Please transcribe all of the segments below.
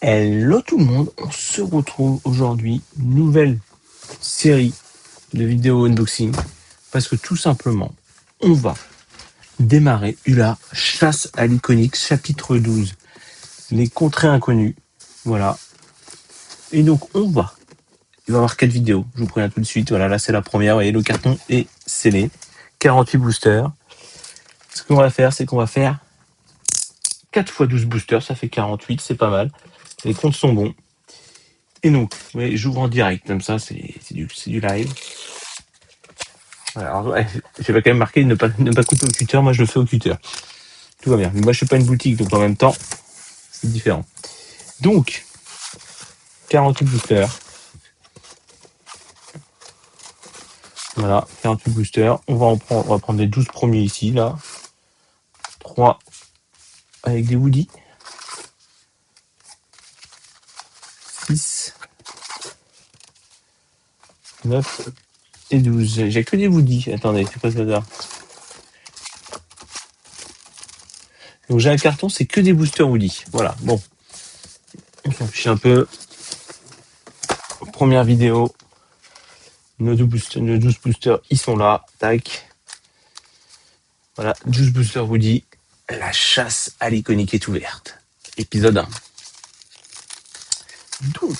Hello tout le monde, on se retrouve aujourd'hui, nouvelle série de vidéos unboxing, parce que tout simplement, on va démarrer la chasse à l'iconique chapitre 12, les contrées inconnues, voilà. Et donc il va y avoir 4 vidéos, je vous préviens tout de suite, voilà, là c'est la première, vous voyez, le carton est scellé, 48 boosters. Ce qu'on va faire, c'est qu'on va faire 4 x 12 boosters, ça fait 48, c'est pas mal, les comptes sont bons. Et donc, ouais, j'ouvre en direct, comme ça, c'est du live. Alors, ouais, j'avais quand même marqué ne pas couper au cutter, moi je le fais au cutter. Tout va bien. Mais moi je suis pas une boutique, donc en même temps, c'est différent. Donc, 48 boosters. Voilà, 48 boosters. On va prendre les 12 premiers ici, là. 3 avec des woodies. 6, 9 et 12. J'ai que des woodies. Attendez, c'est pas ça. Donc j'ai un carton, c'est que des boosters woody. Voilà, bon. On s'en fiche un peu. Première vidéo. Nos 12 boosters, ils sont là. Tac. Voilà, 12 boosters woody. La chasse à l'iconique est ouverte. Épisode 1. Donc,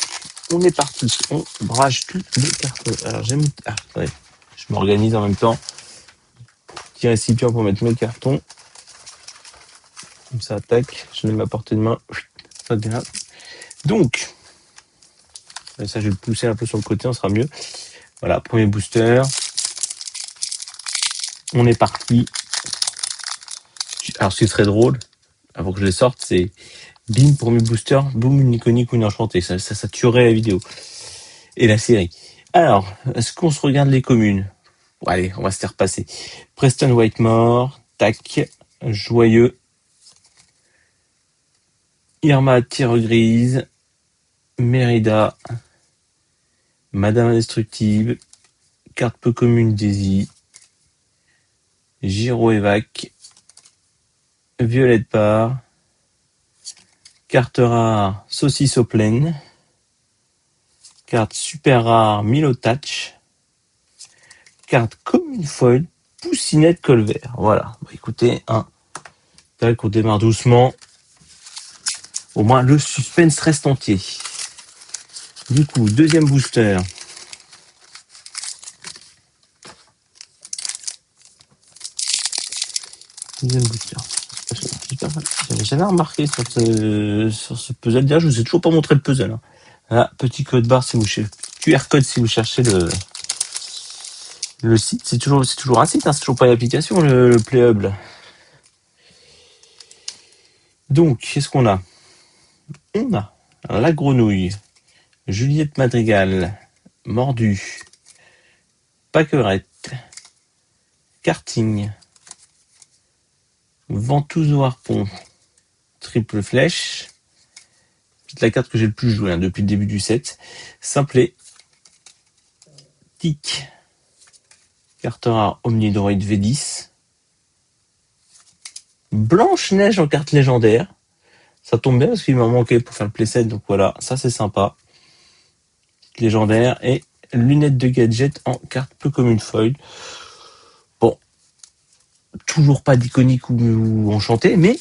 on est parti. On brage tous les cartons. Alors, attendez, je m'organise en même temps. Petit récipient pour mettre mes cartons. Comme ça, tac. Je mets ma portée de main. Ça bien. Donc, ça, je vais le pousser un peu sur le côté, on sera mieux. Voilà, premier booster. On est parti. Alors, ce qui serait drôle, avant que je les sorte, c'est bim, premier booster, boum, une iconique ou une enchantée. Ça tuerait la vidéo. Et la série. Alors, est-ce qu'on se regarde les communes? Bon, allez, on va se faire passer. Preston Whitemore, tac, joyeux. Irma Tire Grise, Mérida, Madame Indestructible, carte peu commune Daisy, Giro Evac, Violette Part, carte rare Saucisse aux plaines, carte super rare Milo Touch, carte commune foil Poussinette Colvert. Voilà, bah, écoutez, tac, on démarre doucement. Au moins, le suspense reste entier. Du coup, deuxième booster. Deuxième booster. J'avais jamais remarqué sur ce puzzle. D'ailleurs, je vous ai toujours pas montré le puzzle. Voilà, petit code barre si vous cherchez. QR code si vous cherchez le site. C'est toujours un site, c'est toujours pas une application, le Playable. Donc, qu'est-ce qu'on a? On a la grenouille, Juliette Madrigal, Mordu, Paquerette, Karting, Ventouse au harpon, Triple Flèche, c'est la carte que j'ai le plus joué depuis le début du set, Simplet, Tic, carte rare Omnidroid V10, Blanche-Neige en carte légendaire, ça tombe bien parce qu'il m'en manquait pour faire le playset, donc voilà, ça c'est sympa, légendaire, et Lunettes de Gadget en carte peu commune foil. Bon, toujours pas d'iconique ou enchanté, mais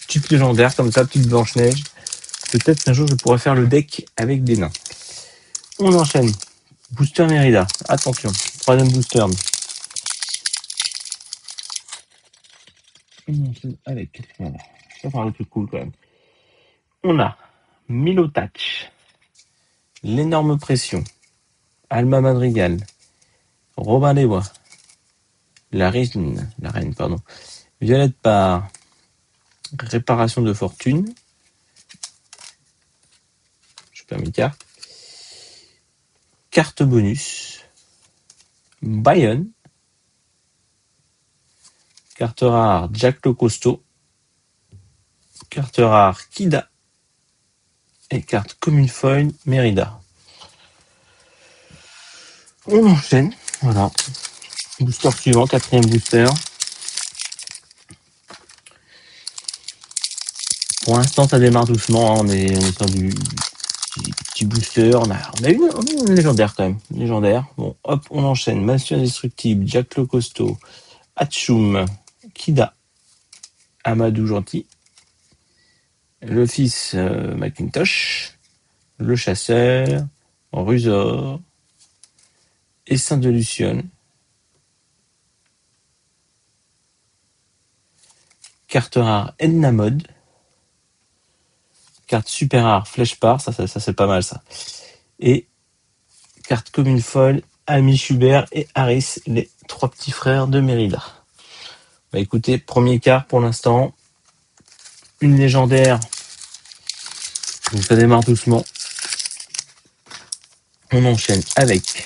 petite légendaire comme ça, petite Blanche-Neige. Peut-être qu'un jour je pourrais faire le deck avec des nains. On enchaîne. Booster Mérida. Attention. Troisième booster. Avec. Ça va faire le truc cool quand même. On a Milo Touch. L'énorme pression. Alma Madrigal. Robin des Bois. La reine, pardon. Violette Part. Réparation de fortune. Je perds mes cartes. Carte bonus. Bayonne. Carte rare Jack le Costaud. Carte rare Kida. Et carte commune foil Mérida. On enchaîne. Voilà. Booster suivant, quatrième booster. Pour l'instant, ça démarre doucement. Hein. On est sur du petit booster. On a une légendaire quand même. Légendaire. Bon, hop, on enchaîne. Monsieur Indestructible, Jack le Costaud, Hatchoum, Kida, Amadou Gentil, le fils Macintosh, le chasseur, Rusor, Essaim de Luciole, carte rare Edna Mode, carte super rare Flèche Part, ça c'est pas mal ça. Et carte commune folle, Ami Schubert et Harris, les 3 petits frères de Mérida. Bah écoutez, premier quart pour l'instant, une légendaire, donc ça démarre doucement. On enchaîne avec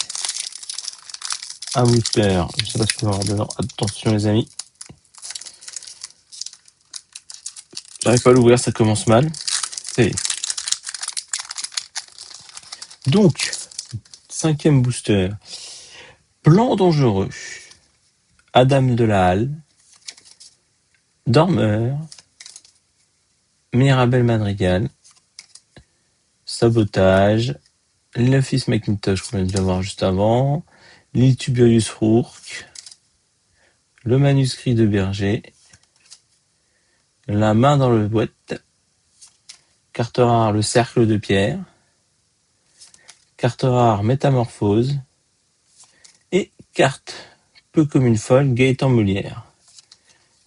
un booster, je sais pas ce qu'on va avoir dedans, attention les amis. J'arrive pas à l'ouvrir, ça commence mal. C'est donc, 5e booster, Plan dangereux, Adam de la Halle, Dormeur, Mirabel Madrigal, Sabotage, le fils Macintosh qu'on vient de voir juste avant, l'île Tuberius Rourke, le manuscrit de Berger, la main dans le boîte, carte rare le cercle de pierre, carte rare métamorphose et carte peu commune folle Gaëtan Molière.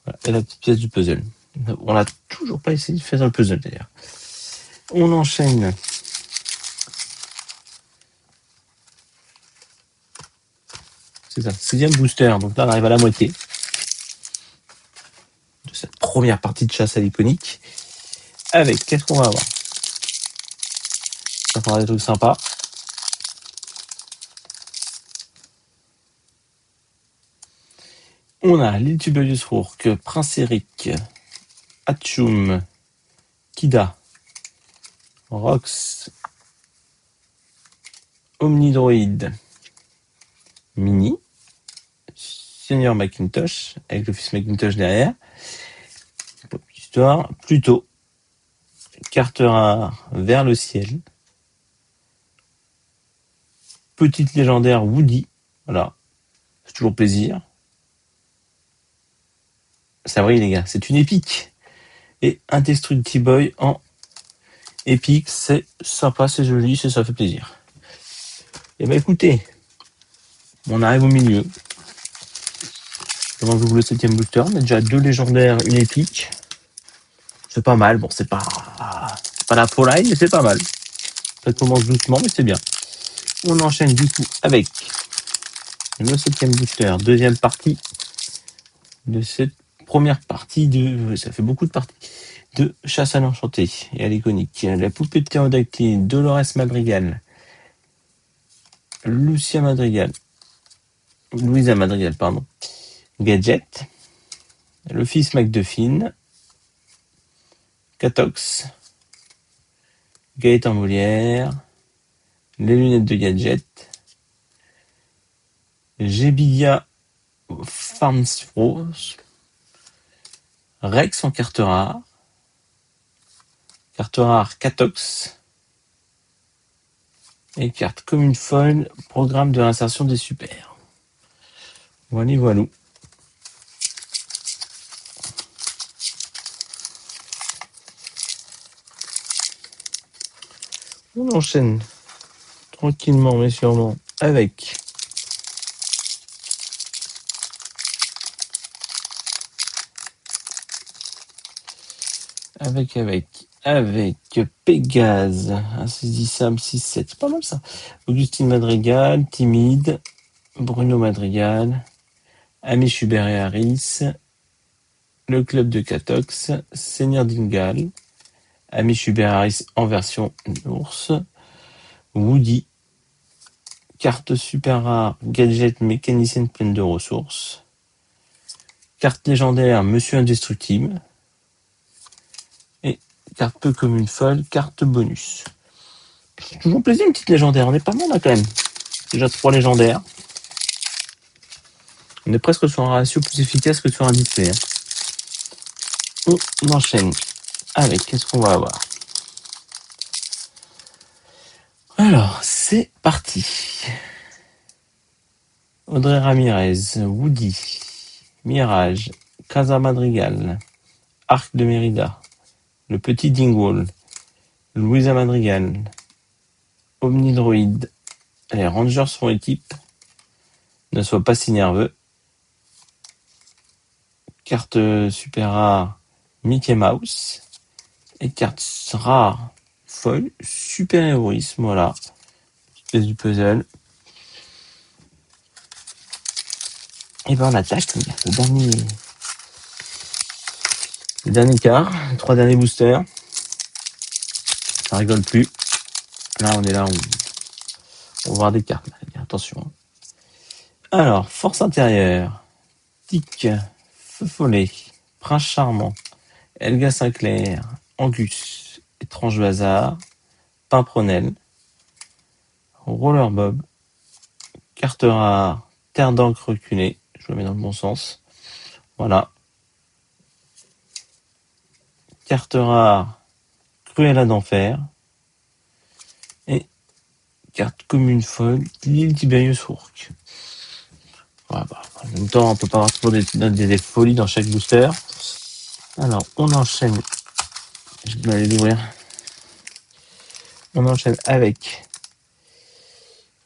Voilà, et la petite pièce du puzzle. On n'a toujours pas essayé de faire le puzzle d'ailleurs. On enchaîne. C'est ça, 6e booster. Donc là, on arrive à la moitié de cette première partie de chasse à l'iconique. Avec, qu'est-ce qu'on va avoir? Ça fera des trucs sympas. On a l'île Tuberius Rourke, Prince Eric, Hatchoum, Kida, Rox, Omnidroid, Mini, Seigneur Macintosh, avec le fils Macintosh derrière. Histoire, plutôt, carte rare vers le ciel, petite légendaire Woody, voilà, c'est toujours plaisir. Ça brille les gars, c'est une épique. Et Indestructible Boy en épique, c'est sympa, c'est joli, ça fait plaisir. Et bah écoutez, on arrive au milieu. Comment vous le 7e booster, on a déjà 2 légendaires, une épique. C'est pas mal, bon c'est pas la folie, mais c'est pas mal. Ça commence doucement, mais c'est bien. On enchaîne du coup avec le 7e booster, 2e partie de cette première partie de... Ça fait beaucoup de parties. De Chasse à l'Enchanté et à l'iconique. La poupée ptérodactyle, Dolores Madrigal, Louisa Madrigal, pardon. Gadget, le fils McDuffin, Catox, Gaëtan Molière, les lunettes de Gadget, Gebidia Farnsfros, Rex en carte rare Catox, et carte commune folle, programme de réinsertion des super. Voilà. On enchaîne tranquillement mais sûrement avec Pégase, insaisissable 6-7, c'est pas mal ça. Augustine Madrigal, Timide, Bruno Madrigal, Ami Schubert et Harris, le club de Catox, Seigneur Dingal, Ami Schubert Harris en version ours, Woody, carte super rare, gadget mécanicienne pleine de ressources, carte légendaire Monsieur Indestructible, et carte peu commune folle, carte bonus. C'est toujours plaisir une petite légendaire, on est pas mal là quand même. Déjà 3 légendaires. On est presque sur un ratio plus efficace que sur un display. On enchaîne avec, qu'est-ce qu'on va avoir? Alors, c'est parti. Audrey Ramirez, Woody, Mirage, Casa Madrigal, Arc de Mérida, Le Petit Dingwall, Louisa Madrigal, Omnidroid, les Rangers font équipe, Ne sois pas si nerveux, carte super rare, Mickey Mouse, et carte rare, folle, super héroïsme, voilà, pièce du puzzle. Et ben on attaque le dernier quart, les 3 derniers boosters. Ça rigole plus. Là on est là, on va voir des cartes. Attention. Alors, force intérieure, Tic, Feu Follet, Prince Charmant, Elga Sinclair, Angus, Étrange Hasard, Pimpronel, Roller Bob, carte rare, Terre d'encre reculée. Je le mets dans le bon sens. Voilà. Carte rare, Cruella d'enfer. Et carte commune folle, l'île Tiberius Rourke. Voilà, bah, en même temps, on peut pas avoir toujours des folies dans chaque booster. Alors, on enchaîne. Je vais aller l'ouvrir. On enchaîne avec.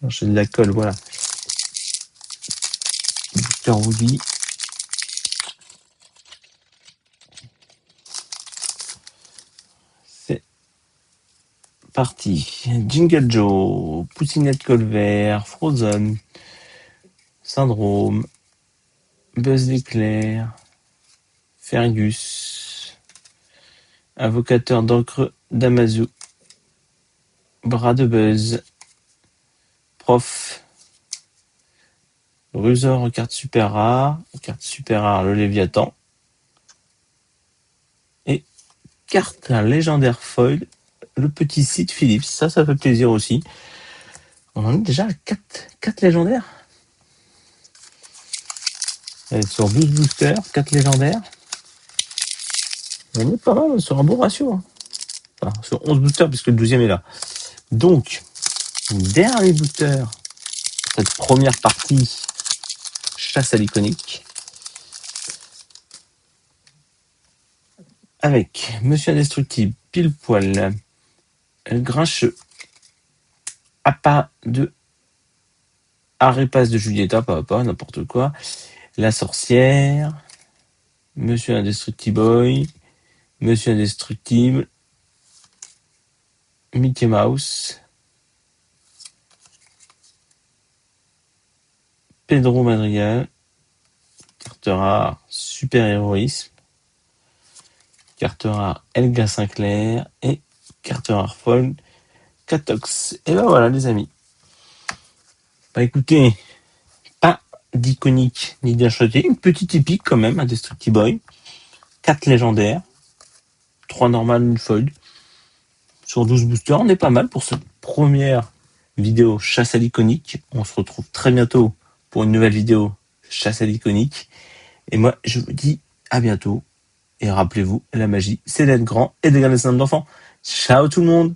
J'ai de la colle, voilà. Booster Woody. C'est parti. Jingle Joe, Poussinette Colvert, Frozen, Syndrome, Buzz l'éclair, Fergus, Invocateur d'encre d'Amazu, Bras de Buzz, Prof, Ruseur en carte super rare, le Léviathan, et carte légendaire foil, le petit Sid Phillips. Ça fait plaisir aussi. On en est déjà à 4 légendaires. Sur 12 boosters, 4 légendaires. On est pas mal sur un bon ratio. Enfin, sur 11 boosters, puisque le 12e est là. Donc, dernier booster, cette première partie, chasse à l'iconique. Avec Monsieur Indestructible, pile poil, Grincheux, Appât de Arépas de Julieta, pas n'importe quoi, La Sorcière, Monsieur Indestructible, Monsieur Indestructible, Mickey Mouse, Pedro Madrigal, carte rare, super héroïsme, carte rare, Elga Sinclair, et carte rare folle, Catox. Et ben voilà les amis. Bah écoutez, pas d'iconique ni d'acheter, une petite épique quand même, Indestructible Boy, 4 légendaires, 3 normales, une folle. Sur 12 boosters, on est pas mal pour cette première vidéo chasse à l'iconique. On se retrouve très bientôt pour une nouvelle vidéo chasse à l'iconique. Et moi, je vous dis à bientôt. Et rappelez-vous, la magie, c'est d'être grand et d'égaler les âmes d'enfants. Ciao tout le monde!